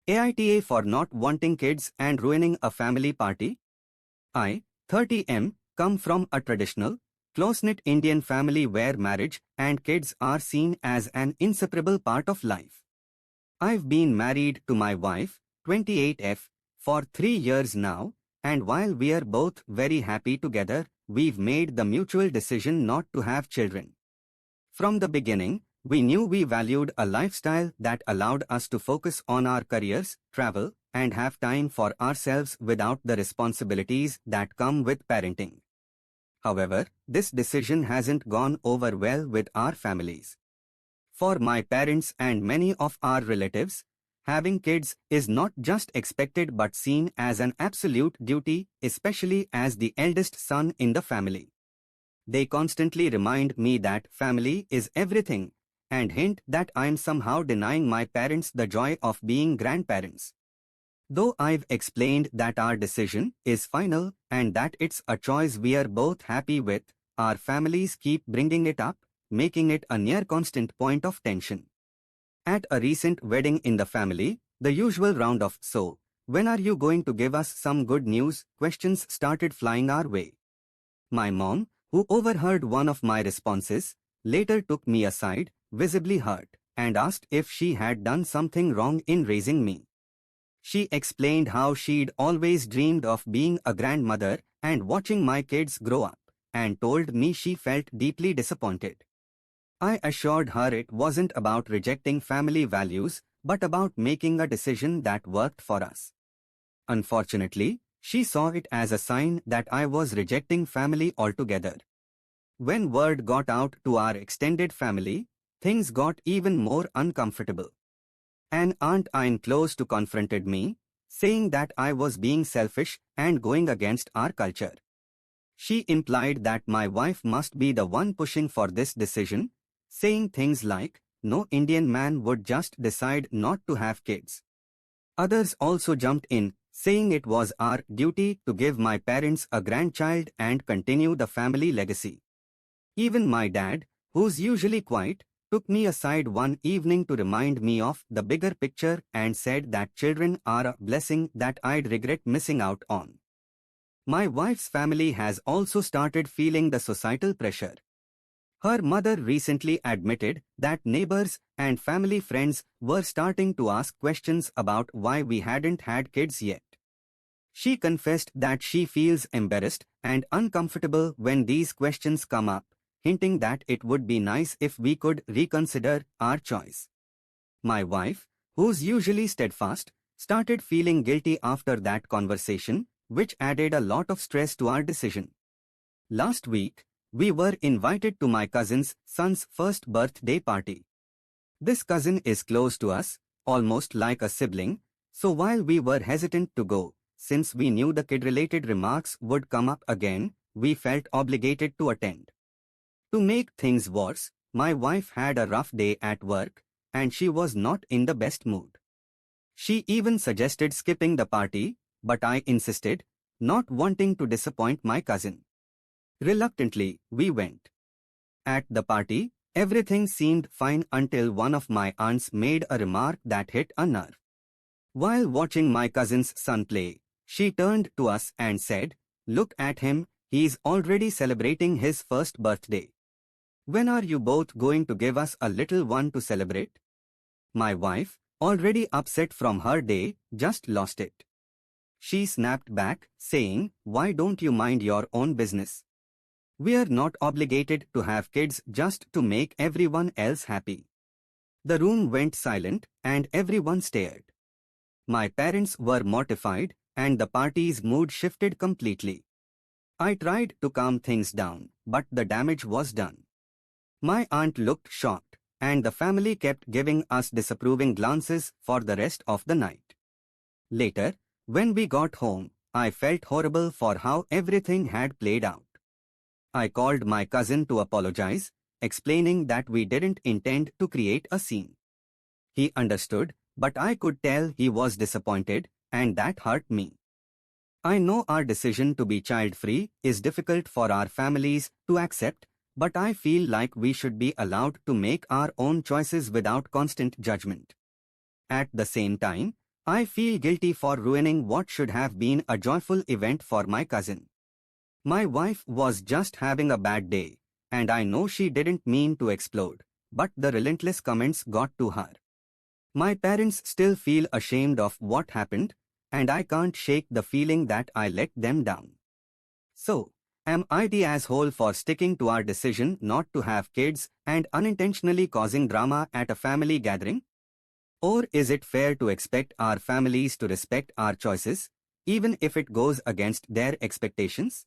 AITA for not wanting kids and ruining a family party? I, 30M, come from a traditional, close-knit Indian family where marriage and kids are seen as an inseparable part of life. I've been married to my wife, 28F, for 3 years now, and while we're both very happy together, we've made the mutual decision not to have children. From the beginning, we knew we valued a lifestyle that allowed us to focus on our careers, travel, and have time for ourselves without the responsibilities that come with parenting. However, this decision hasn't gone over well with our families. For my parents and many of our relatives, having kids is not just expected but seen as an absolute duty, especially as the eldest son in the family. They constantly remind me that family is everything, and hint that I'm somehow denying my parents the joy of being grandparents. Though I've explained that our decision is final and that it's a choice we're both happy with, our families keep bringing it up, making it a near constant point of tension. At a recent wedding in the family, the usual round of "So, when are you going to give us some good news?" questions started flying our way. My mom, who overheard one of my responses, later took me aside, visibly hurt, and asked if she had done something wrong in raising me. She explained how she'd always dreamed of being a grandmother and watching my kids grow up, and told me she felt deeply disappointed. I assured her it wasn't about rejecting family values, but about making a decision that worked for us. Unfortunately, she saw it as a sign that I was rejecting family altogether. When word got out to our extended family, things got even more uncomfortable. An aunt I close to confronted me, saying that I was being selfish and going against our culture. She implied that my wife must be the one pushing for this decision, saying things like, "No Indian man would just decide not to have kids." Others also jumped in, saying it was our duty to give my parents a grandchild and continue the family legacy. Even my dad, who's usually quiet, took me aside one evening to remind me of the bigger picture and said that children are a blessing that I'd regret missing out on. My wife's family has also started feeling the societal pressure. Her mother recently admitted that neighbors and family friends were starting to ask questions about why we hadn't had kids yet. She confessed that she feels embarrassed and uncomfortable when these questions come up, hinting that it would be nice if we could reconsider our choice. My wife, who's usually steadfast, started feeling guilty after that conversation, which added a lot of stress to our decision. Last week, we were invited to my cousin's son's first birthday party. This cousin is close to us, almost like a sibling, so while we were hesitant to go, since we knew the kid-related remarks would come up again, we felt obligated to attend. To make things worse, my wife had a rough day at work, and she was not in the best mood. She even suggested skipping the party, but I insisted, not wanting to disappoint my cousin. Reluctantly, we went. At the party, everything seemed fine until one of my aunts made a remark that hit a nerve. While watching my cousin's son play, she turned to us and said, "Look at him, he's already celebrating his first birthday. When are you both going to give us a little one to celebrate?" My wife, already upset from her day, just lost it. She snapped back, saying, "Why don't you mind your own business? We're not obligated to have kids just to make everyone else happy." The room went silent, and everyone stared. My parents were mortified, and the party's mood shifted completely. I tried to calm things down, but the damage was done. My aunt looked shocked, and the family kept giving us disapproving glances for the rest of the night. Later, when we got home, I felt horrible for how everything had played out. I called my cousin to apologize, explaining that we didn't intend to create a scene. He understood, but I could tell he was disappointed, and that hurt me. I know our decision to be child-free is difficult for our families to accept, but I feel like we should be allowed to make our own choices without constant judgment. At the same time, I feel guilty for ruining what should have been a joyful event for my cousin. My wife was just having a bad day, and I know she didn't mean to explode, but the relentless comments got to her. My parents still feel ashamed of what happened, and I can't shake the feeling that I let them down. So, am I the asshole for sticking to our decision not to have kids and unintentionally causing drama at a family gathering? Or is it fair to expect our families to respect our choices, even if it goes against their expectations?